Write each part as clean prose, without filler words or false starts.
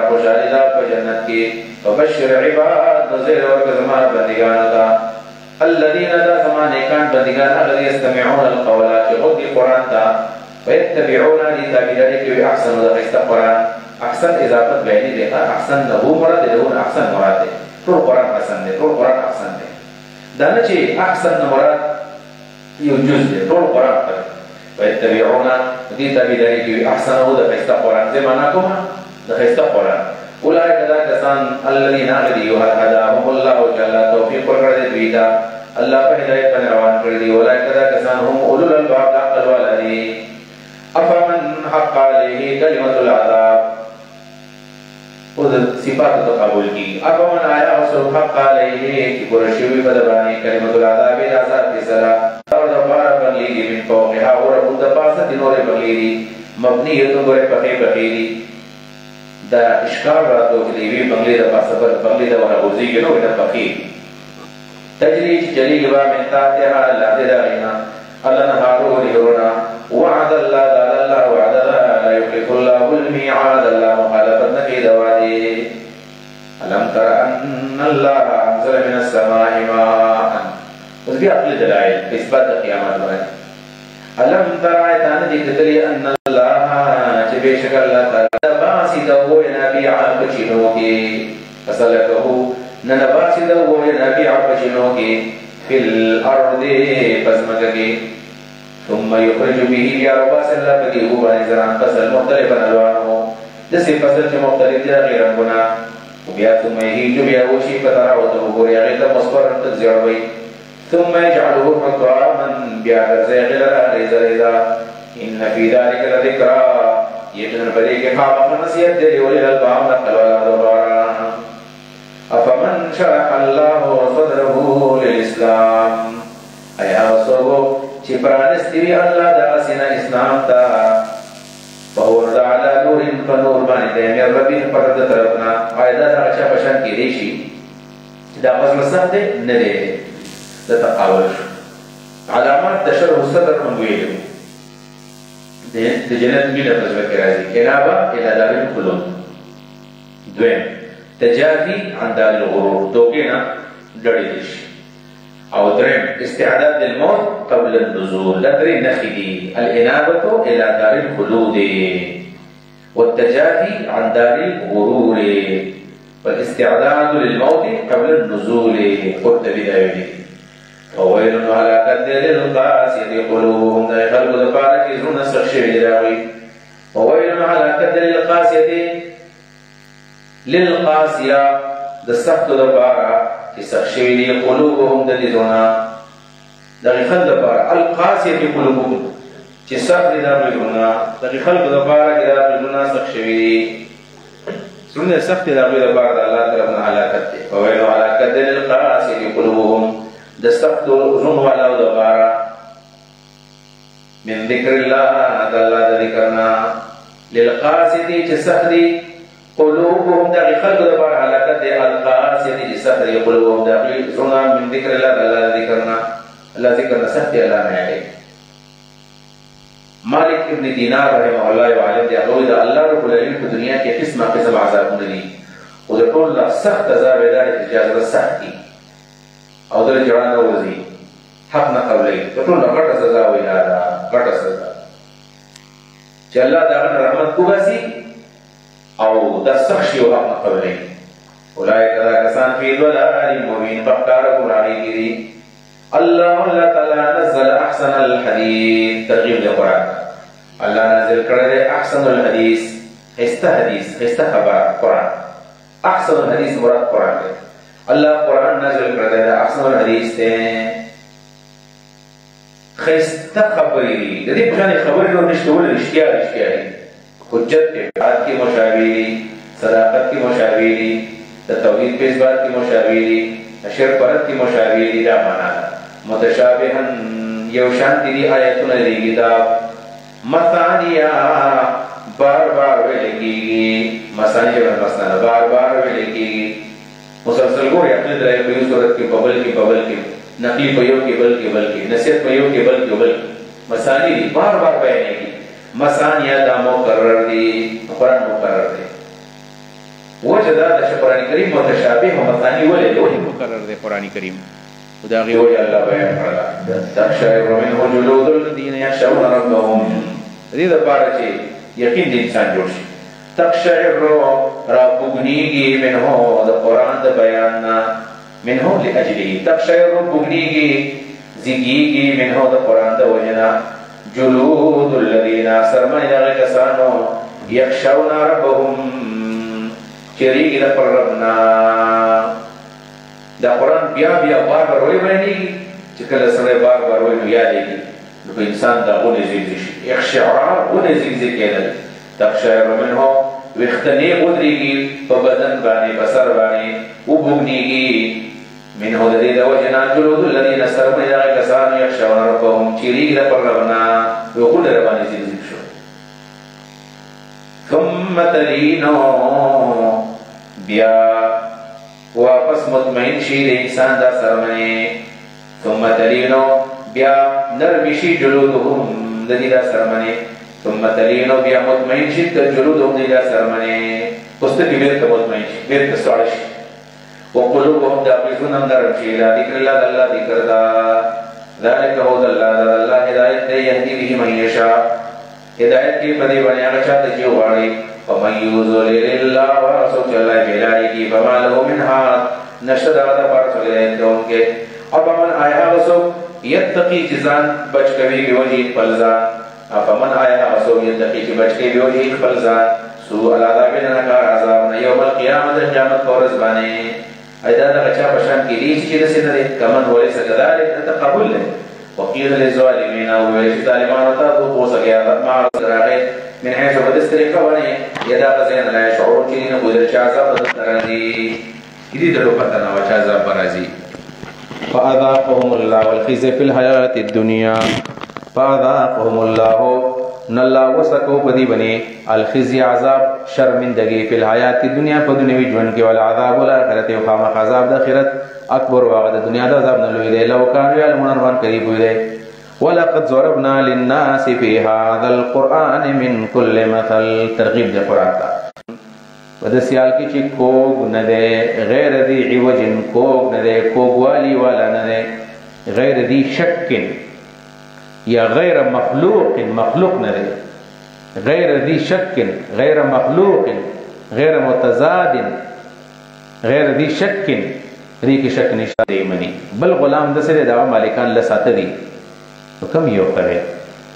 خوشحالی دا پا جنت کی فبشر عباد نزیر ورک زمان بندگان دا الذین دا زمان ایکان بندگان اغلی استمعون القولات غدی قرآن دا ویتبعون لی تابیداری کی احسن دا خیستا قرآن احسن اضافت بینی دیکھا احسن نبو مراد دون احسن مراد دے طول قرآن حسن دے طول قرآن احسن دے دانا چی احسن مراد یو جز دے طول قرآن پر ویتبعون لی تابیداری کی احسن دا خیستا قرآن زی مانا کما دا خیستا قرآن اولئک دا کسان الذین اغلی هداهم اللہ جل توفیق ورکڑ دویتا اللہ پہ ہدایت بن روان کردی اولئک دا کسان هم اولو الالباب عقل والدی افمن حق علیہ کلمت العذاب خود صفات تو قبول کی افمن آیا وصل حق علیہ کی برشوی بدبانی کلمت العذاب العذاب کی صلاح اور دبارا بغلیدی من فوقها ورکن دباسط نور بغلیدی مبنیتن گوئے پخی بخیدی دا اشکار راتو کلیوی بنگلی دا پاسبر بنگلی دا ورا غوزی گنو دا پخیر تجریج جلیل با من تاتها اللہ دا غینا اللہ نهارو لیرونا وعد اللہ دال اللہ وعد لا یخلف اللہ المیعاد اللہ مخالفت نفی دوادی علم تر ان اللہ انزل من السماء ماء اس بھی عقل دلائل اثبات قیامت بنائے علم تر آیتان دیکھتری ان اللہ چبے شکر اللہ تعالی باسی دو نبیع پچنو کی فسلکہو ننباسی دو نبیع پچنو کی فی الارض پزمک کی ثم یخرج به یا رباس اللہ پکی اوبانی زران فصل مختلفا الوانو جسی فصل چی مختلف دیا غیرن گنا بیا ثم یهیجو بیا وشی فتراوتو بوری غیلتا مصبر تزیعوی ثم یجعلوه حطاما بیا رزی غیلتا ریزا ریزا ان فی ذالک لذکرہ یقین بری کے خواب نصیحت دے اولی الالباب نقل والا دوبارا افمن شرح اللہ صدره للاسلام ایا وصوبو چی پرانستی بھی اللہ دا سینہ اسلام تا فورد علا نور فنور بانی دے ربی پرد طرفنا آئیدہ دا اچھا پشان کی دیشی دا مزل سخت ندے دا تقاول شو علامات دا شرح صدر منگویلو جنت مینه تجربه راځي انابه الى دار الخلود دویم تجافي عن دار الغرور توقينا ډړې شي او دریم استعداد للموت قبل النزول لدري نخدي الانابه الى دار الخلود والتجافي عن دار الغرور والاستعداد للموت قبل النزول قلت بدايه وويل هلاكت للقاسية قلوبهم دا خلق دفارك يزرون سخشي راوي وويل هلاكت للقاسية دا سخت دفارة سخشي قلوبهم دا دزونا دا خلق دفارة القاسية قلوبهم چه سخت دفارة دا خلق دفارة دا سخشي سرون سخت دفارة دا الله طرفنا هلاكت وويل هلاكت للقاسية قلوبهم دستخت زن والا دوبارا من ذکر اللہ تعالی ذکرنا للقاسیتی چسخدی قلوبهم داقی خلق دوبارا حلاکت دے القاسیتی چسخدی قلوبهم داقی زنا من ذکر اللہ تعالی ذکرنا اللہ ذکرنا سختی اللہ میں آئے مالک ابن دینار رحمہ اللہ وعالم دے اغلوی دا اللہ رب العالمین کو دنیا کے قسم عذاب مدنی ودرکون اللہ سخت عذاب دار اجازت سختی او در جوان روزی حق نہ قبلی تو ټول غټه سزا وی دا غټه سزا چې الله دا رحمت کو باسي او د سخشي او حق نہ قبلی اولئک ذا کسان فی ضلال مبین فقار قرآنی کی اللہ تعالی نزل احسن الحدیث ترغیب القرآن اللہ نزل کرے احسن الحدیث خستہ خبر قرآن احسن الحدیث مراد قرآن ہے اللہ قرآن نازل کر دے احسن الحدیث تے خیستہ خبری دی جدی پشانی خبری جو نشتول رشتیا ہے حجت کے بات کی مشاویری صداقت کی مشاویری توحید پیش بات کی مشاویری شرک پرت کی مشاویری دا مانا متشابہن یوشان دی آیتون دی کتاب مثانیہ بار بار ویلے کی مثانی جب مثلا بار بار ویلے کی مسلسل گوری اپنے دلائی پیو صورت کی ببل کی نقلی پیو کی بل کی نصیحت پیو کی بل کی مسانی دی بار بار بیانے کی مسانیہ دا مقرر دی قرآن مقرر دی وجه دا د قرآن کریم متشابه او مثانی ولې دی ولې مقرر دی قرآن کریم دا غي وجه الله بیان کړل تقشعر منه جلود الذين يخشون ربهم دې د پاره چې یقین د انسان جوړ شي تقشعر را بغنیږي منه د قرآن د بیان منه لاجله تقشعر بغنیږي زیږیږي منه د قرآن د وجنا جلود الذين سرمن دغه کسانو يخشون ربهم چریږي د پر ربنا دا قرآن بیا بیا بار بار وایي باندې چې کله سره بار بار وایي نو یادېږي نو په انسان دا غونې زیږي شي اخشعار غونې زیږي کېدل تقشعر منه وختنې ودرېږي په بدن باندې په سر باندې وبوږنېږي منه د دې د وجه نه جلود الذین سرمن هغه کسان یخشون ربهم چریږي د پر ربنا یو غونې ربانې زیږي شو ثم تلینو بیا واپس مطمئن شي د انسان دا سرمنې ثم تلینو بیا نرم شي جلودهم د دې دا سرمنې ثم تلینو بیا مطمئن شي د جلودهم د دا سرمنې پوستکی بیرته مطمئن شي بیرته ساړه شي وقلوبهم دا غوږونه نرم شي لا ذکر الله د الله ذکر دا ذلک هو د الله هدایت دی یهدي به من یشاء هدایت کې په دې باندې هغه چاته چې غواړي ومن يضلل الله ورسول الله بلایکی فما له من هاد نشد هذا پارسل دونکه افمن آیا وسو یتقی جزان بچ کوي وجه فلزا افمن آیا وسو یتقی چې بچ کوي وجه فلزا سو العذاب نکار عذاب یوم القیامت قیامت پرز باندې ایدا دا چا بشان کې دي چې رسیدل کمن ولې سګدار تقبل وقيل للظالمين ظالمان تذوقوا سيئات ما راغي من حيث بدستري قواني يدا غزين لا يشعرون كين بودر شازا بدستراني دي دلو پتنا وشازا برازي فاذاقهم الله والخزي في الحياه الدنيا فاذاقهم الله نلا وسکو پدی بنی الخزي عذاب شرمندگی فی الحیات الدنیا په دنیوي ژوند کې ول عذاب الاخرت او خامخ عذاب د اخرت اکبر واغ د دنیا د عذاب نه لوی دی لو کان یعلمون روان قریب وي دی ولقد ضربنا للناس في هذا القران من كل مثل ترغیب د قران ته ود سیال کې چې کوګ نه دی غیر دی عوج کوګ نه دی کوګوالی ولا نه دی غیر دی شک یا غیر مخلوق مخلوق نه دی غیر ذی شک غیر مخلوق غیر متضاد غیر ذی شک ری کې شک نشته دی منی بل غلام د سره دا مالکان لساته دي حکم یو کړي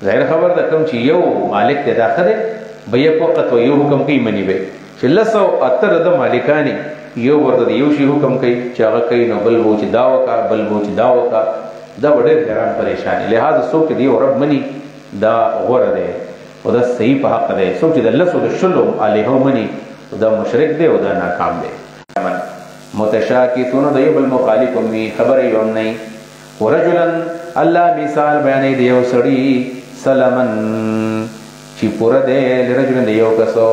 ظاهر خبر ده کوم چې یو مالک ته داخله به یو وخت یو حکم کوي منی به چې لسو اتر د مالکانی یو ورته یو شی حکم کوي چې هغه کوي نو بل وو چې دا وکا بل وو چې دا وکا دا وړه حیران پریشانی لہذا څوک دی او رب منی دا غوړه ده او دا صحیح په حق ده څوک چې د الله سو شلو علیه منی دا مشرک دی او دا ناکام دی متشاکتون دی بل مخالف می خبر یوم نه ورجلا الله مثال بیان دی یو سړی سلامن چې پور ده لرجل دی یو کسو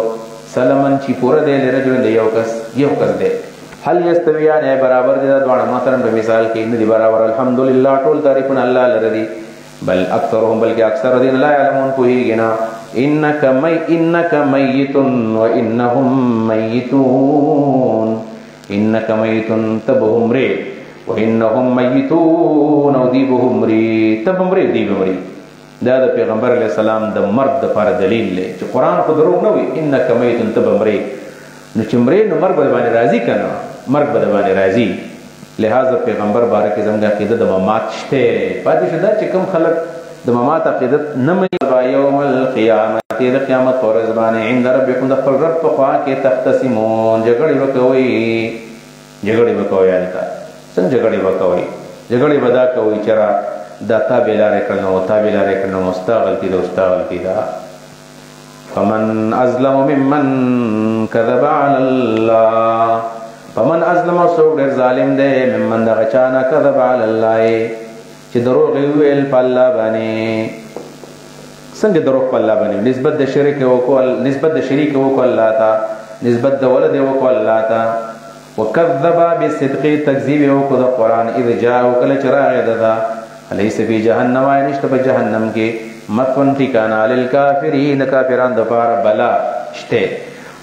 سلامن چې پور ده لرجل دی یو کس دی هل یستویان برابر دي دا دوه مثلا په مثال کې نه دي برابر الحمدلله ټول تعریفونه الله لري بل اکثرهم بلکې اکثر دین لا علمون کوهینا انک میت وانهم میتون انک میت تبهم ری وانهم میتون او دی بهم ری تبهم ری دی بهم ری دا د پیغمبر علی السلام د مرګ د پر دلیل دی چې قران خو دروغ نه وي انک میت تبهم ری نو چې مرې نو مرګ باندې راضی کنه مرګ باندې راضی لہذا پیغمبر بارک زموږ عقیده د ممات شته پاتې شته چې کوم خلک د ممات عقیدت نه مې یوم القیامت د قیامت پر ورځ باندې عند ربکم د خپل رب په خوا کې تختصمون جګړې وکوي البته څنګه جګړې وکوي جګړې ودا کوي چې را داتا بلاره کړنو مستغلتی دا فمن ازلم ممن كذب على الله فمن ازلم سوق ډېر ظالم دی ممن دغه چانا كذب على الله چې دروغ ویل په الله باندې څنګه دروغ په الله باندې نسبت د شریک وکول الله تا نسبت د ولد وکول الله تا وكذب بالصدق تكذيب وکړه قران اذ جاء وکله چراغ ددا الیس فی جهنم نشته په جهنم کې مکن ټکانا للکافرین کافران د پاره بلا شته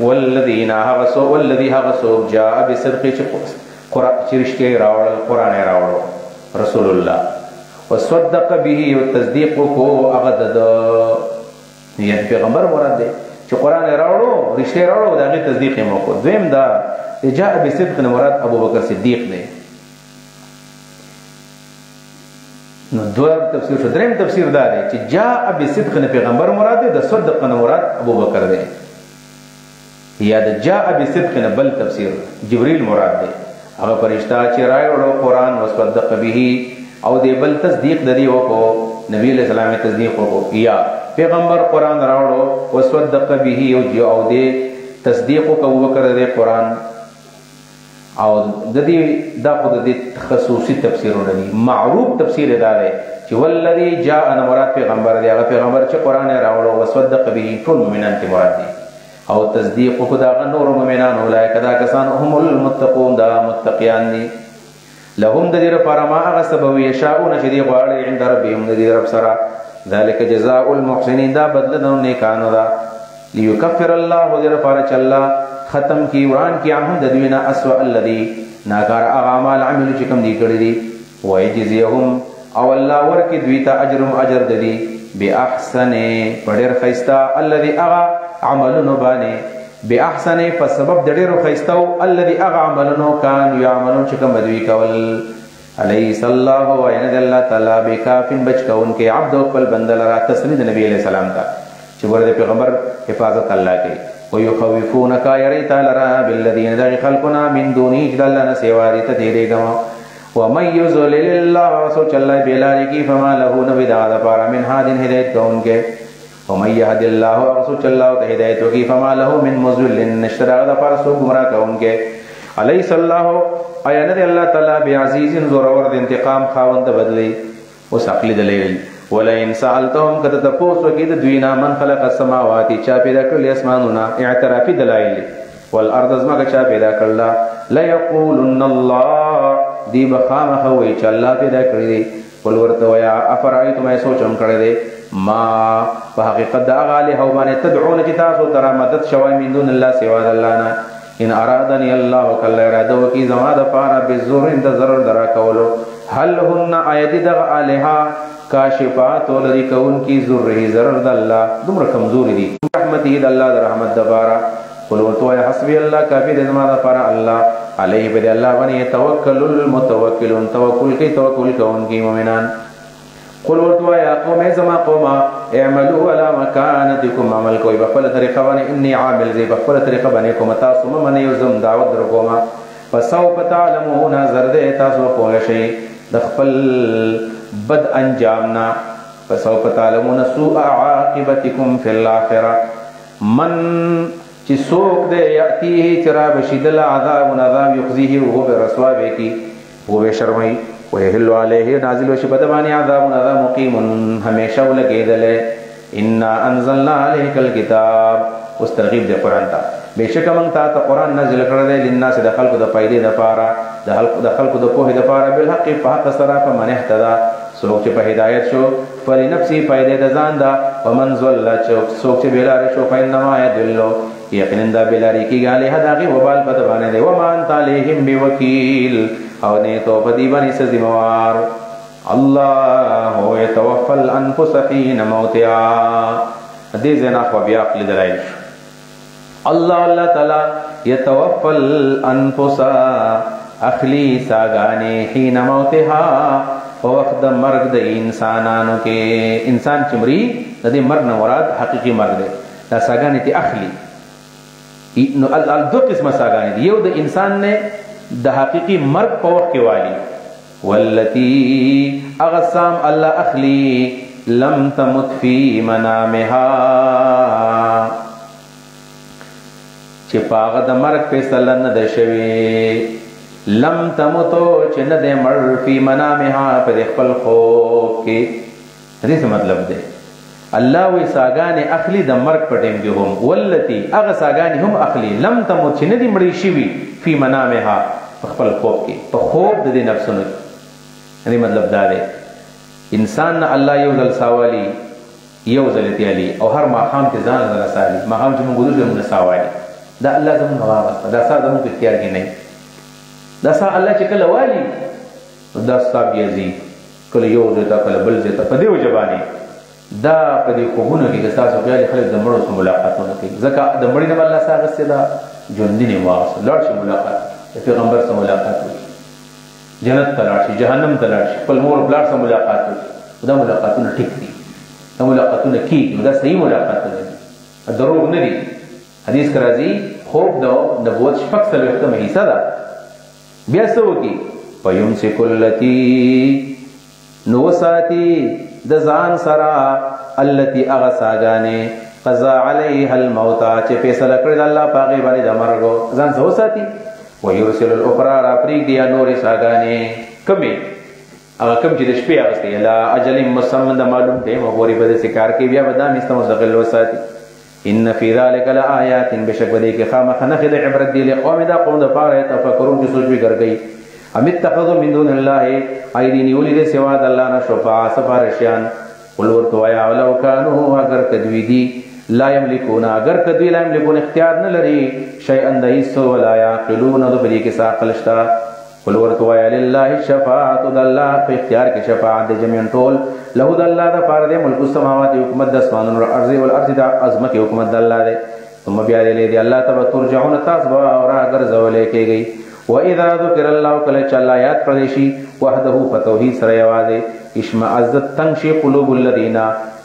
والذین والذی هغه څوک جاء بصدق چې رښتیا راوړل قرآن یې راوړو رسول الله وصدق به او تصدیق کو هغه د یعنی پیغمبر مراد دی چې قرآن یې راوړو رښتیا راوړو د هغې تصدیق یې وکړو. دویم دا جاء بصدق نه مراد ابوبکر صدیق دی. نو دویم تفسیر شو. دریم تفسیر دا دی چې جاء بصدق نه پیغمبر مراد دی، د صدق نه مراد ابوبکر دی. یا د جاء بصدق نه بل تفسیر جبريل مراد دی، هغه فرشتہ چې راوړو قرآن وصدق به او دی بل تصدیق د دې وکړو نبی علیہ السلام تصدیق وکړو. یا پیغمبر قرآن راوړو وصدق به او دی تصدیق وکړو ابوبکر د قرآن. او د دې دا خو د دې خصوصي تفسیرونه دي. معروف تفسیر دا دی چې والذي جاء مراد پیغمبر دی، هغه پیغمبر چې قرآن راوړو وصدق به ټول مؤمنان ته مراد دي او تصدیق کو دا نور مؤمنان اولئک دا کسان هم المتقون دا متقیان دي. لهم د دې لپاره ما هغه سبب یشاؤون چې دی غواړي عند ربهم د دې رب سره ذلك جزاء المحسنین دا بدله د نیکانو دا. لیکفر الله دې لپاره چې الله ختم کی وران کی عنهم د دوی نه اسوأ الذی ناکار اعمال عمل چې کوم دي کړی دي ويجزيهم او الله ورکی دوی ته اجرهم اجر د دي باحسن پډر خيستا الذي اغا عملونو باندې باحسن په سبب د ډیرو خيستاو الذي اغا عملونو کان يعملون چې کوم دوی کول. الیس الله و ان الله تعالی بکافن بچکون کې عبد او خپل بنده لرا تسلید نبی علیہ السلام ته چې ورته پیغمبر حفاظت الله کوي. ويخوفونك يريت لرا بالذين ذا خلقنا من دونه جلنا سواري تديريغما ومن يضلل الله سوچ الله بلاری کی فما له نبدا ظفر من هاد هدایت کون کے ومن يهد الله سوچ الله هدایت کی فما له من مضل نشرا ظفر سو گمراہ کون کے. الیس الله ایا ند الله تعالی بعزیز زورور انتقام خاوند بدلی وسقل دلیل. ولئن سألتهم کته تاسو کې د دوی نه من خلق السماوات چا پیدا کړل اسمانونه اعترافي دلایل والارض زما چا پیدا کړل لا یقولن الله دی بخامه وی چې الله پیدا کړی دی. ول ورته ویا افرایتم ای سوچم کړی دی ما په حقیقت دا غاله هو باندې تدعون چې تاسو تر مدد شوي من دون الله سوا د الله نه ان ارادنی الله کله اراده وکي زما د پاره به زور اند ضرر درا کولو هل هن ایدی د الها کاشفات ولری کون کی ذره ضرر د الله دومره کمزوري دي رحمت د الله د رحمت د بارا قل تو حسبي الله کافی د زما د پر الله علیه بد الله باندې توکل المتوکلون توکل کی توکل کون کی مؤمنان. قل تو یا قوم زما قوم اعملوا على مكانتكم عمل کوئی بخپل طریقه باندې انی عامل زی بخپل طریقه باندې کوم تاسو من یوزم دعوت در کوما فسوف تعلمون زرد تاسو پوه شئ د خپل بد انجامنا فسوف تعلمون سوء عاقبتكم في الاخره من چې څوک دې یاتیه چرا بشدل عذاب عذاب یخزیه وهو برسوا به هو شرمای ويحل عليه نازل وشبد باندې عذاب عذاب مقيم همیشه ولګیدل. ان انزلنا عليك الكتاب واسترغب د قران ته بشک من تا قران نازل کړل للناس د خلق د فائدې د پاره د خلق د پوهې د پاره بالحق په حق سره په من اهتدى څوک چې په هدایت شو فلنفسي فائدې د ځان دا ومن ضل څوک چې بلار شو فإنما يضل یقینا دا بلاری کی غاله هداغي وبال بد باندې دی وما انت عليهم بوکیل او نه تو په دی باندې سزموار. الله يتوفى الانفس حين موتها دې زنا خو بیا عقل دلایل الله تعالی يتوفى الانفس اخلی ساگانی حين موتها په وخت د مرګ د انسانانو کې انسان چمري د دې مرګ نه مراد حقيقي مرګ دی. دا ساگانی ته اخلي نو دو قسمه ساگانی دی. یو د انسان نه د حقيقي مرګ په وخت کې والی والتي اغسام الله اخلي لم تمت في منامها چې پاغه د مرګ فیصله نه ده شوی لم تمتو چې نه ده مړ فی منامها په خپل خوب کې. دې څه مطلب دی؟ الله وی ساګانې اخلي د مرګ په ټیم کې هم والتي اغه ساګانې هم اخلي لم تمت چې نه دي مړی شوی فی منامها په خپل خوب کې په خوب د دې نفسونو. یعنی مطلب دا دی انسان نه الله یو ځل ساوالی یو ځل تیالی او هر ماقام کې ځان سره سالي ماقام چې موږ ګورو موږ ساوالی دا الله زموږ واغسته، دا ستا زموږ په اختیار کې نه دا ستا الله چې کله والي دا ستا بیا ځي کله یو ځای ته کله بل ځای ته په دې وجه باندې دا په دې خوبونو کې د ستاسو خیال خلک د مړو سره ملاقاتونه کوي ځکه د مړي نه الله ستا اخیستې ده ژوندي نه واغسته لاړ شي ملاقات د پیغمبر سره ملاقات وکړي جنت ته لاړ شي جهنم ته لاړ شي خپل مور پلار سره ملاقات وکړي دا ملاقاتونه ټیک دي دا ملاقاتونه کېږي دا صحیح ملاقاتونه دي دروغ نه دي حدیث کې راځي خوب د نبوت شپږ څلوېښتمه حصه ده بیا څه وکړي فیمسک التي نو وساتي د ځان سره التي هغه څاګانې قضا علیها الموت چې فیصله کړې د الله په هغې باندې د مرګ ځان څه وساتي ویرسل الاخرى راپرېږدي یا نورې څاګانې کومې هغه کوم چې د شپې اخیستې الی اجل مسمى د معلوم ټیم پورې به داسې کار کوي بیا به دا میسته مستقل وساتي ان فی ذلک لآیات بشک په دې کې خامخا نښې د عبرت دي لقوم دا قوم دپاره یتفکرون چې سوچ فکر کوي ام اتخذوا من دون الله ای دې نیولي دي سوا د الله نه شفعاء سفارشیان قل ورته وایه ولو کانوا اگر که دوی دي لا یملکون اگر که دوی لا یملکون اختیار نه لري شیئا د هیڅ ولا یعقلون د په دې کې څه عقل شته قل ورته وایه لله الشفاعة د الله په اختیار کې شفاعت د جمیعا ټول له د الله دپاره دی ملک السماوات حکومت د اسمانونو والارض د ازمکې حکومت د الله دی ثم بیا دی الله ته به ترجعون تاسو به راګرځولی کېږئ واذا ذکر الله کله چې الله یاد کړی شي وحده په توحید سره یوازې اشمئزت تنګ شي قلوب الذین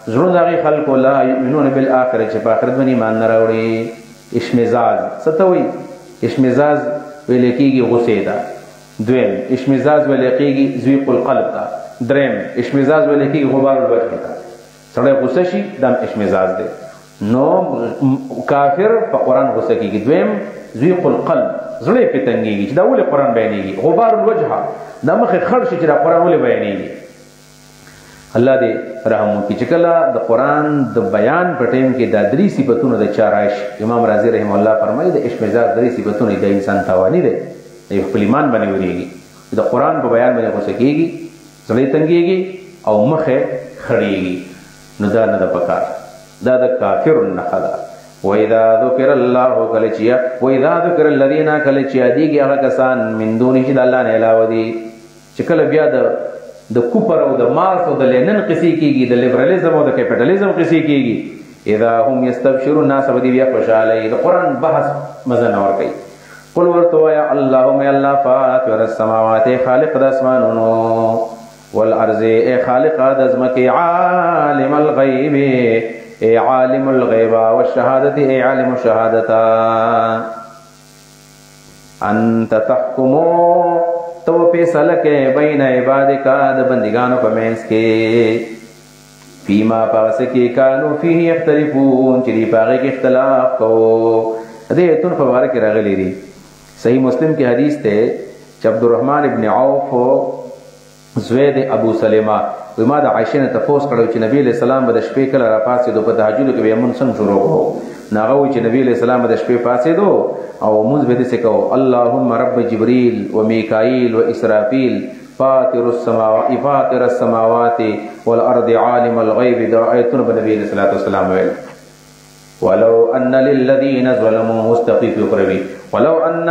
زړونه د هغې خلکو لا یؤمنون بالآخرة چې په آخرت باندې ایمان نه راوړي اشمزاز څه ته وایي اشمزاز ویلی کېږي غصې ته دویم اشمزاز ویلی کېږي ضیق القلب ته دریم اشمزاز ویلی کېږي غبار الوجه ته سړی غصه شي دا اشمزاز دی نو کافر په قرآن غصه کېږي دویم ضیق القلب زړه پې تنګېږي چې دا ولې قرآن بیانېږي غبار الوجه دا مخې خړ شي چې دا قرآن ولې بیانېږي الله دې رحم وکړي چې کله د قرآن د بیان په ټیم کې دا درې صفتونه د چا راشي امام رازي رحمه الله فرمایي د اشمزاز درې صفتونه د انسان تاواني دی د خپل ایمان باندې ورېږي د قرآن په بیان باندې غوسه کېږي زړه تنګېږي او مخې خړېږي نو دا نه ده پکار دا د کافرو نښه ده وَإِذَا ذُكِرَ اللَّهُ كَلَچِيَا وَإِذَا ذُكِرَ الَّذِينَ كَلَچِيَا دیږي هغه کسان من دونه چې د الله نه علاوه دي چې کله بیا د کوپر او د مارس او د لینن قصې کېږي د لیبرالیزم او د کیپټالیزم قصې کېږي اذا هم یستبشرون ناس به دي بیا خوشحاله د قرآن بحث مزه نه ورکوي قل ورته وایه اللهم الله فاطر السماوات خالق د اسمانونو والارض خالق د ځمکې عالم الغیب اے عالم الغیب والشهادت اے عالم الشهادت انت تحکمو تو فیصله کې بین عبادک د بندگانو په منځ کې فیما پس کې کانو فيه یختلفون چې دی پاغه کې اختلاف کو دې ایتون په اړه کې راغلي دي صحیح مسلم کې حدیث ته چې عبدالرحمن ابن عوف زوید ابو سلمہ ما د عائشې نه تپوس کړو چې نبی علیہ السلام به د شپې کله راپاڅېدو په تهجد کې به یې مونځ څنګه شروع کړو نو هغه وایي چې نبی علیہ السلام به د شپې پاڅېدو او مونځ به داسې کوو اللهم رب جبریل و میکائیل و اسرافیل فاطر السماوات والارض عالم الغیب دا آیتونه به نبی علیہ السلام ویل ولو ان للذین ظلموا مستقیف یقروي ولو ان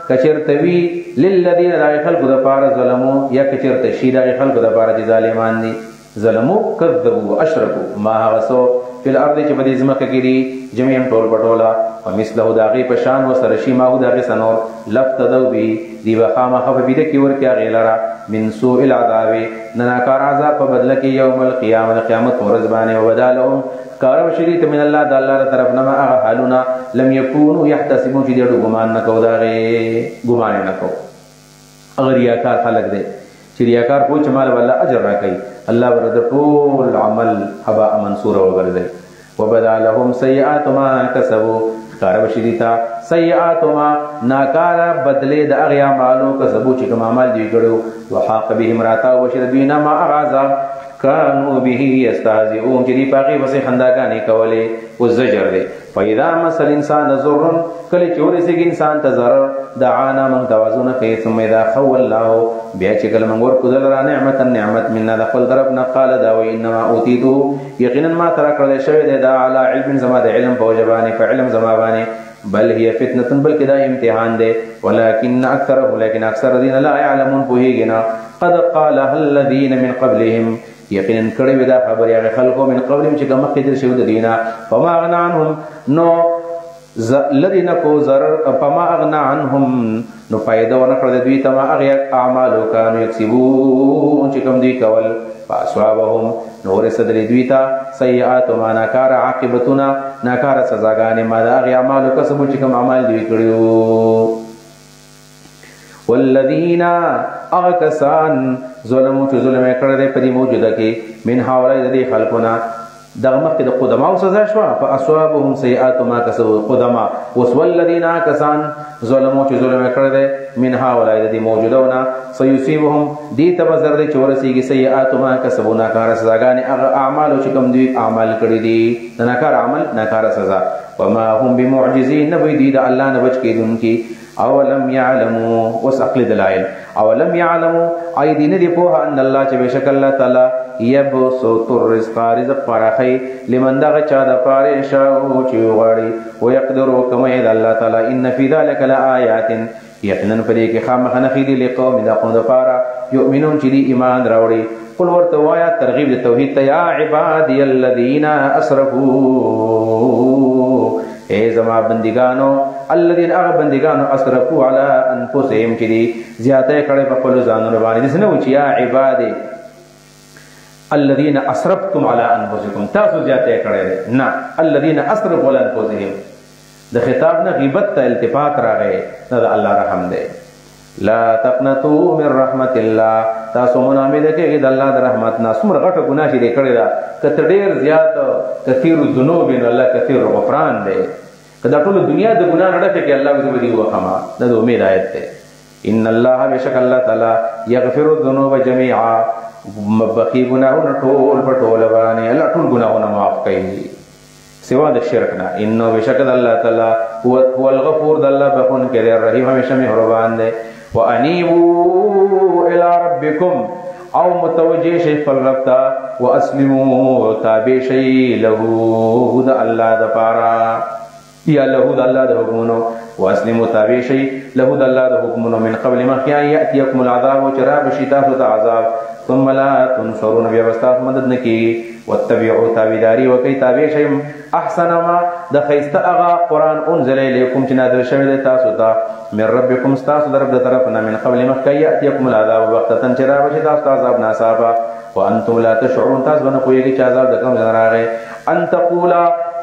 کچرتوی للذین داغی خلقو دا پارا ظلمو یا کچرتشی داغی خلقو دا پارا جی ظالمان دی ظلمو کذبو اشرکو ما غسو فی الارض چی بدی زمکه کی دی جمعیم ٹول پٹولا ومثلہو داغی پشان و سرشی ماہو داغی سنور لفتدو بی دی بخام خف بیده کی ورکیا غیلرا من سوء العذابی نناکار عذاب پا بدلکی یوم القیامت قیامت ورزبانی وبدالهم کارو شریط من الله د الله طرف نه هغه حالونه لم يكونوا يحتسبون چې ډېر ګمان نه کو دا ګمان نه کو اگر ریاکار خلق دی چې ریاکار کوئی چې مال والله اجر راکړي الله ورته ټول عمل هباء منصورا وګرځي وبدا لهم سيئات ما كسبوا کارو شریطا سيئات ما ناکار بدله د هغه اعمالو کسبو چې کوم عمل دی کړو وحاق بهم راتا وشربینا ما اغاظا کانو به یستهزئون چې دی پاغي وسې خنداګانې کولې او زجر دی فاذا مثل انسان ضر کله چې ورسېږي انسان ته ضرر دعانا من توازن کوي ثم اذا خو الله بیا چې کله موږ ورکو دلته نعمت منا د خپل طرف نه قال دا وانما اوتیته یقینا ما ترى کړل شوی دی دا علی علم زما د علم په وجبانه فعلم زما باندې بل هي فتنه بلکې دا امتحان دی ولكن اکثرهم لیکن اکثر الذين لا يعلمون پوهیږي قد قالها الذين من قبلهم یقینا کړي ودا خبر هغه خلکو من قبلهم چې کوم کې شو د دینه فما اغنى عنهم نو الذين کو ضرر فما اغنى عنهم نو فائدہ ورکړه دوی ته ما هغه اعمال كانوا يكسبون چې کوم دوی کول فاسوابهم نور صدر دوی ته سیئات ما ناکار عاقبتنا ناکار سزاګانې ما دا هغه اعمال کسب چې کوم اعمال دوی کړیو والذین اغکسان ظلموا چې ظلم کړی په دې موجوده کې من حوالي د دې خلقنا دغه مخکې د قدما او سزا شو فاصابهم سیئات ما کسبوا قدما والذین کسان ظلموا چې ظلم کړی من حوالي د دې موجودهونه سيصيبهم دې تبذر دې چورسيږي سیئات ما کسبوا ناکار سزاګانې هغه اعمال چې کوم دوی اعمال کړی دي د ناکار عمل ناکار سزا وما هم بمعجزين نبي دي د الله نه بچ کېدونکي اولم يعلموا وسقل دلائل اولم يعلموا اي دين دي په ان الله چې بشک الله تعالی يبسط الرزق رزق پراخي لمن دغه چا د پاره شاو چې غړي او يقدر كما يد الله تعالی ان في ذلك لآيات یقینا پرې کې خامخ نخې دي لقوم د قوم د پاره يؤمنون چې دي ایمان راوړي قل ورته وایا ترغیب د توحید ته یا عبادی الذين اسرفوا اے زما بندگانو الذين اغ بندگانو اسرفوا على انفسهم چې دي زیاته کړي په خپل ځانونو باندې دسنه و چې یا عبادی الذين اسرفتم على انفسكم تاسو زیاته کړي نه الذين اسرفوا على انفسهم د خطاب نه غیبت ته التفات راغی دا الله رحم دی لا تقنطوا من رحمت الله تاسو منامید کې د الله د رحمت نه څومره غټه ګناه شي کړی دا کته ډیر زیات کثیر الذنوب ان الله کثیر غفران دی کدا ټول دنیا د ګناه نه ډکه کې الله دې ودی وخما د امید آیت ته ان الله بشک الله تعالی یغفر الذنوب جميعا مبخي ګناهونه ټول پټول باندې الله ټول ګناهونه معاف کوي سوا د شرک نه انه بشک الله تعالی هو الغفور د الله بخون کې الرحیم همیشه مهربان دی وانیبوا الى ربکم او متوجه شي فلربتا واسلموا تابع شي له د الله د پارا یا له د الله د حکمونو واسلموا تابع شي له د الله د حکمونو من قبل ما ياتيكم العذاب وجراب شتاء عذاب ثم لا تنصرون بیا واستاف مدد نکی واتبعوا تابعداري وکي تابع شي احسن ما د خيسته اغا قران انزل اليكم چې نازل شوی تاسو ته من ربكم تاسو در د طرفنا من قبل ما ياتيكم العذاب وقتا چرابه چې تاسو عذاب ناصابه وانتم لا تشعرون تاسو نه کویږي چې عذاب د کوم ځای راغی ان تقول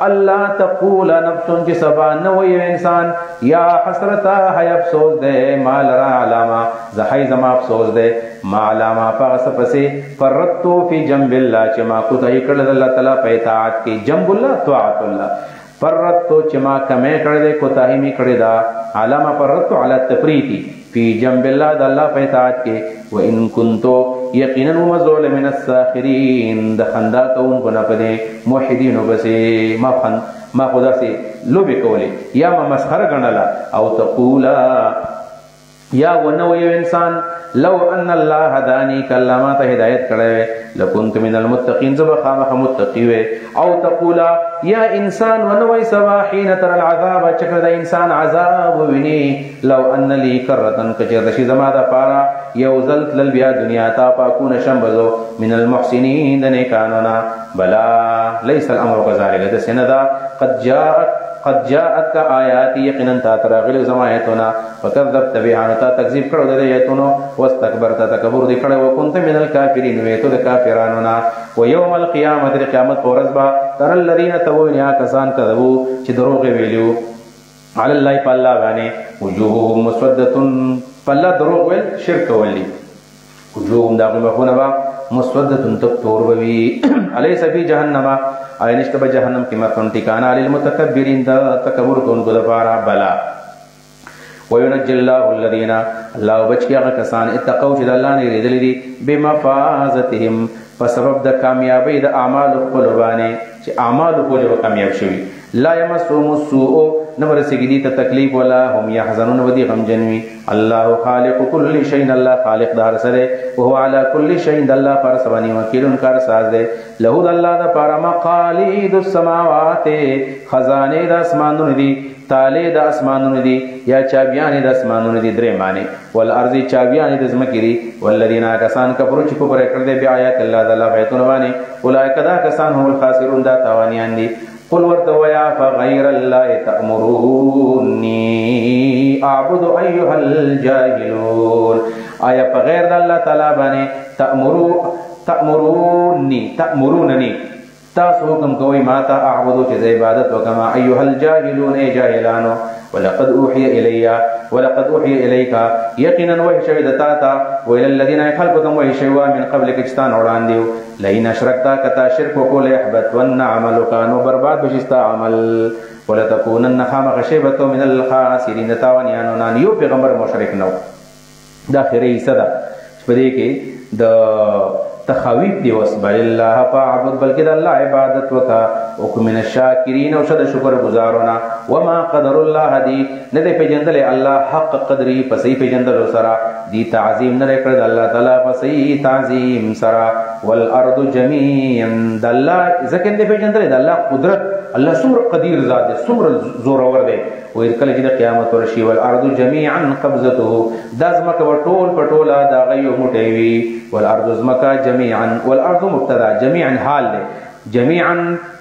الله تقول نفس چې سبا نو یو انسان یا حسرتا هي افسوس ده مال را علامه زحای زما افسوس ده ما علامه پس پسې فرتو فی جنب الله چې ما کوتای کړل الله تعالی په اطاعت کې جنب الله طاعت الله فرتو چې ما کمه کړل ده کوتای می کړی دا علامه فرتو علی التفریطی فی جنب الله د الله په اطاعت کې و ان کنتو یقینا ومزول من الساخرین د خندا کوونکو نه پدې موحدین وبسې ما خدا سي لوبي کولې یا ما مسخره غنلا او تقولا یا ونو یو انسان لو ان الله هداني کلمه ته هدایت کړه لکنت من المتقین زب خامخ متقی و او تقولا یا انسان ونو سوا حين تر العذاب چکر د انسان عذاب ویني لو ان لي کرتن کچر شي زما د پارا یو زلت لل بیا دنیا تا پاکون شمبزو من المحسنین د نیکانونا بلا ليس الامر كذلك د سندا قد جاءت آیات یقینا تا ترغل زمایتنا وکذبت بها تا تکذیب کړو د ایتونو واستكبرت تکبر دې کړو وکنت من الکافرین ویتو د کافرانو نا و یوم القیامت د قیامت پورز با تر الذین تبونیا کسان کذبوا چې دروغ ویلو علی الله پالا باندې وجوههم مسودة پالا دروغ ویل شرک ولی وجوههم داخل مخونه با مسودة تکتور بوی الیس فی جهنم اینشت با جہنم کی مکن ٹکانا للمتکبرین دا تکبر کن کو دفارا بلا وینجی اللہ الذین اللہ بچ کی اغا کسان اتقو شد اللہ نے ریدلی دی بمفازتهم فسبب دا کامیابی دا اعمال قلوبانے چی اعمال قلوب کامیاب شوی لا یمسوم السوء نورسیږي دي ته تکلیف ولا هم يحزنون ودي غم جنوي الله خالق كل شيء الله خالق دار سره وهو على كل شيء الله پر سبانی وکیل کار ساز ده له الله د پر مقاليد السماوات خزانه د اسمانونو دي تاله د اسمانونو دي یا چابیان د اسمانونو دي درې معنی والارض چابیان د زمکې دي والذین کسان کفروا چې کفر کړل دي بیاات الله تعالی بیتون باندې اولئک دا کسان هم الخاسرون دا تاوانیان دي قل ورتویا فغیر الله تأمرونی اعبد ایها الجاهلون آیا بغیر د الله تعالی باندې تأمروننی تاسو حکم کوئ ما ته اعبدو چې عبادت وکما ایها الجاهلون ای جاهلانو ولقد اوحي اليك یقینا وحی شوی دتا تا ویل الذين خلقكم وحی شوا من قبل کچتان وړاندې لئن اشرکتا کتا شرک وکول يحبطن عملك نو برباد بشستا عمل ولتكونن خامخشبه من الخاسرين تاوانیانو نان یو پیغمبر مشرک نو دا خیره صدا پدې کې د تخویف دی واسبل الله فاعبد بلکې د الله عبادت وکا او من الشاکرین او شد شکر گزارونه وما قدر الله دی نه دی پیجندل الله حق قدری پسې پیجندل سرا دی تعظیم نه کړ د الله تعالی پسې تعظیم سرا والارض جميعا د الله ځکه دی پیجندل د الله قدرت الله سور قدیر ذات دی سور زور اور دی و کله چې د قیامت ورشي والارض جميعا قبضته دازمک ورټول پټولا دا غيو موټوي والارض زمکا جميعا والارض مبتدا جميعا حال له جميعا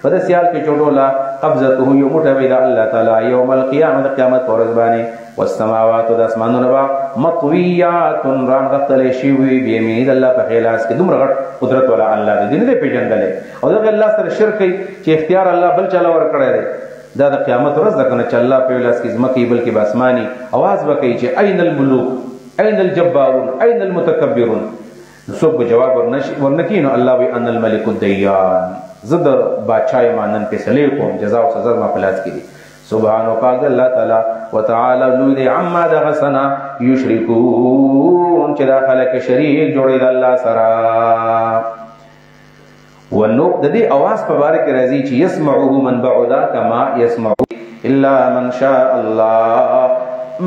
په سیال کې چوټولا قبضته یو موټوي دا الله تعالی یوم القیامت قیامت ورځ باندې والسماوات د اسمانونو با مطویات ران غتل شي وی بیمین الله په خلاص کې دومره غټ قدرت ولا الله دې نه پیژندل او دا الله سره شرک چې اختیار الله بل چلا ور کړی دی دا د قیامت ورځ ده کنه چې الله په لاس کې زمکه بلکې باسماني आवाज وکړي چې اين الملوک اين الجبارون اين المتکبرون څوک جواب ورنکینو الله وی ان الملك الديان زد بادشاہ مانن په سلی کوم جزاء او سزا ما پلاس کړي سبحان او پاک الله تعالی وتعالى لوی عما دغسنا یشرکون چې دا خلک شریک جوړي د الله سره ونو د دې आवाज په باره کې راځي چې يسمعه من بعدا كما يسمع الا من شاء الله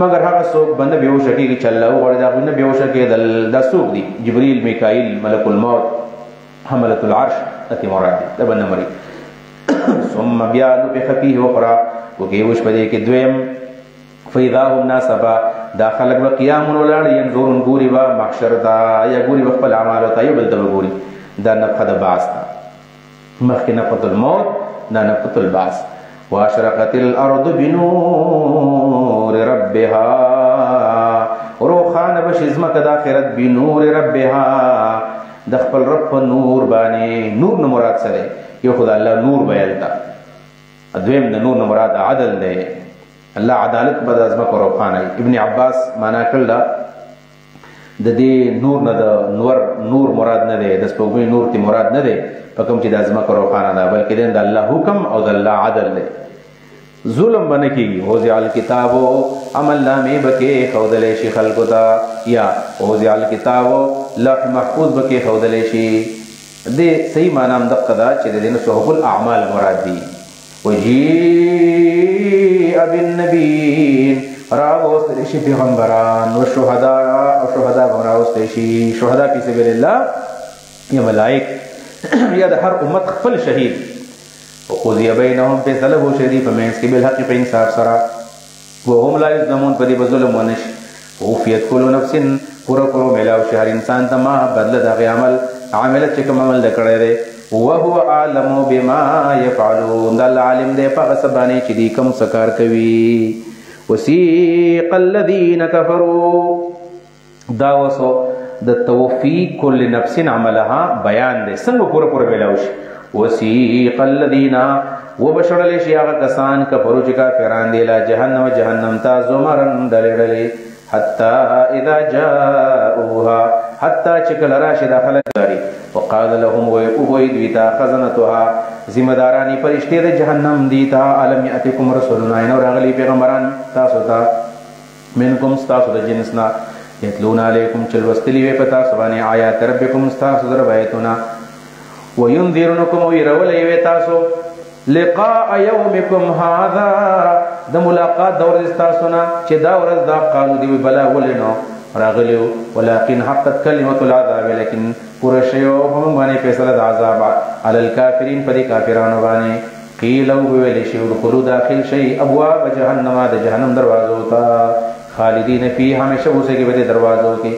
مگر هغه څوک باندې بهوش کېږي چې الله غوړي دا باندې بهوش کېدل دا څوک دي جبريل میکائیل ملک الموت حملة العرش اتی مراد دا باندې مري ثم بیا نو په خفيه اخرى وکي وش پدې کې دویم فاذا هم ناسبا داخل قیام ولړ ينظرون ګوري وا محشر دا یا ګوري خپل اعمال او تایو بل ته ګوري دا نفخه د بعث مخکې نفخه الموت دا نفخه البعث واشرقت الارض بنور ربها روخان بشزمک د اخرت بنور ربها د خپل رب په نور باندې نور نه مراد سره یو خدای الله نور بیان تا ادویم د نور نه مراد عدل دی الله عدالت بد ازمک روخان ابن عباس معنا کړل د دې نور نه د نور مراد نه دی د سپوږمۍ نور تی مراد نه دی په کوم چې د ازمکه روخانه ده بلکې د الله حکم او د الله عدل دی ظلم بنه کیږي وضع الکتاب عمل نامه بکې خودلې شي خلقو ته یا وضع الکتاب لوح محفوظ بکې خودلې شي دې صحیح معنی هم دغه دا چې د دې صحف الاعمال مراد دي وجيء بالنبيين راوستل شي پیغمبران او شهدا راوستل شي شهدا فی سبیل الله یا ملائک یا د هر امت خپل شهید وقضی بینهم فیصله شری فمنس کې بالحق په انصاف سره وهم لا یظلمون په دې ظلم ونش وفیت کل نفس پورا ملاو شهر انسان ته ما بدله د عمل عامله چې کوم عمل کړی دی وهو عالم بما يفعلون د عالم دی په سبانه چې دی کوم سکار کوي وسيق الذين كفروا دا وسو د توفیق کل نفس عملها بیان دی څنګه پورا ویلاوش وسيق الذين وبشر لشياغ کسان کفروا چې کافران دی لا جهنم تا زمرن دلړلې حتى اذا جاءوها حتى چکل راشد داخل داری وقال لهم ويؤويد ويتا خزنتها ذمہدارانی فرشتے د جہنم دیتا علم یاتکم رسولنا انو راغلی پیغمبران تاسو ته منکم تاسو د جنسنا یتلون علیکم چل وستلی وی پتا سبانه آیات ربکم تاسو در بیتنا وینذرونکم ويرول وی تاسو لقاء يومكم هذا د ملاقات دور استاسنا چې دا ورځ دا قالو دی بلا ولنو راغلیو ولكن حقت كلمه العذاب لیکن پورا شیو هم باندې فیصله د عذاب علی الکافرین پر کافرانو باندې قیل او ویل شی ودخلوا داخل شی ابواب جهنم د جهنم دروازو ته خالدین فیها همیشه اوسېږي په دې دروازو کې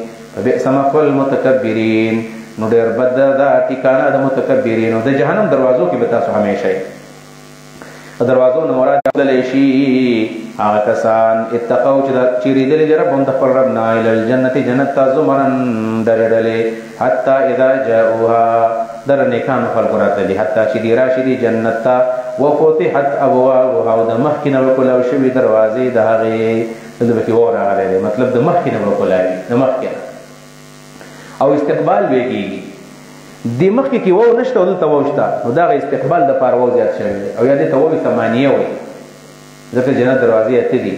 بئس مثوى المتکبرین نو ډېر بد دا ټیکانه د متکبرینو د جهنم دروازو کې به تاسو همیشه دروازو نه مراد بدل شي هغه کسان اتقوا چې ریدلې دي رب د خپل رب نه ال الجنه جنت زمرن درډلې حتا اذا جاءوها در نیکان خلق راتلي حتا چې دی راشدي جنت وفتحت ابوابها د مخکنه وکول او شوي دروازې د هغه د بکی اور راغلي مطلب د مخکنه وکول د مخکنه او استقبال وکيږي د مخکې کې وو نشته او دلته وشته نو دا استقبال د پاره وو زیات شوی او یا دې ته وو ثمانیه وي ځکه جنت دروازې اته دي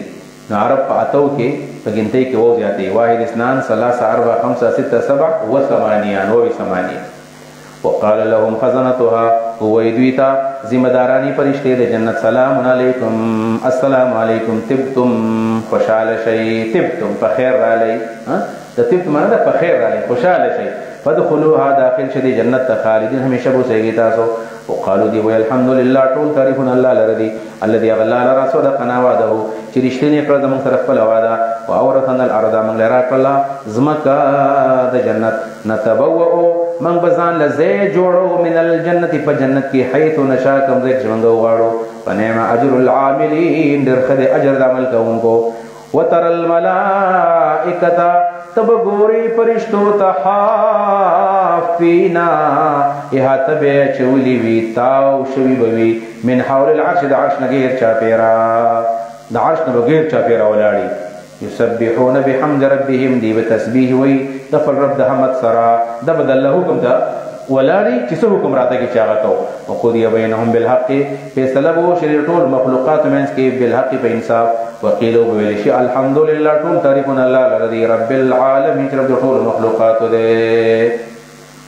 نو عرب په اتو کې په ګنتۍ کې وو زیاتې واحد اثنان ثلاثه اربعه خمسه سته سبعه و ثمانیه نو ثمانیه وقال لهم خزنتها هو يدويتا ذمہدارانی فرشتے د جنت سلام علیکم السلام علیکم طبتم خوشاله شي طبتم فخير علی د طبت معنی ده فخير علی خوشاله شي فدخلوها داخل شدي جنت خالدين همیشه بو سیږي تاسو وقالوا دی وی الحمد لله ټول تعریفون الله لردی الذي غلا لرا صدقنا وعده چې رښتینی کړ د موږ سره خپل وعده او اورثنا الارض موږ لرا کړل زمکا د جنت نتبوؤ من بزان لزه جوړو من الجنت په جنت کې حيث نشا کوم ځای چې موږ غواړو فنعم اجر العاملين در خد اجر د عمل کوونکو وتر الملائکه تب ګوري فرشتو ته حافینا احاطه به چولی وی تاو شوی بوي من حول العرش د عرش نغیر چاپیرا د عرش نه بغیر چاپیرا ولاړی یسبحون بحمد ربهم دی بتسبیح وی دفل رب د حمد سرا د بدل له حکم دا ولاړی چې څه حکم راته کې چاغه کو وقضی بینهم بالحق فیصله وو شری ټول مخلوقات منځ کې بالحق په انصاف وقيل وبلشي الحمد لله ټول تعریفون الله الذي رب العالمین رب ټول مخلوقات دې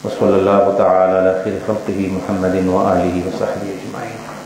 وصلى الله تعالى على خير خلقه محمد وآله وصحبه اجمعين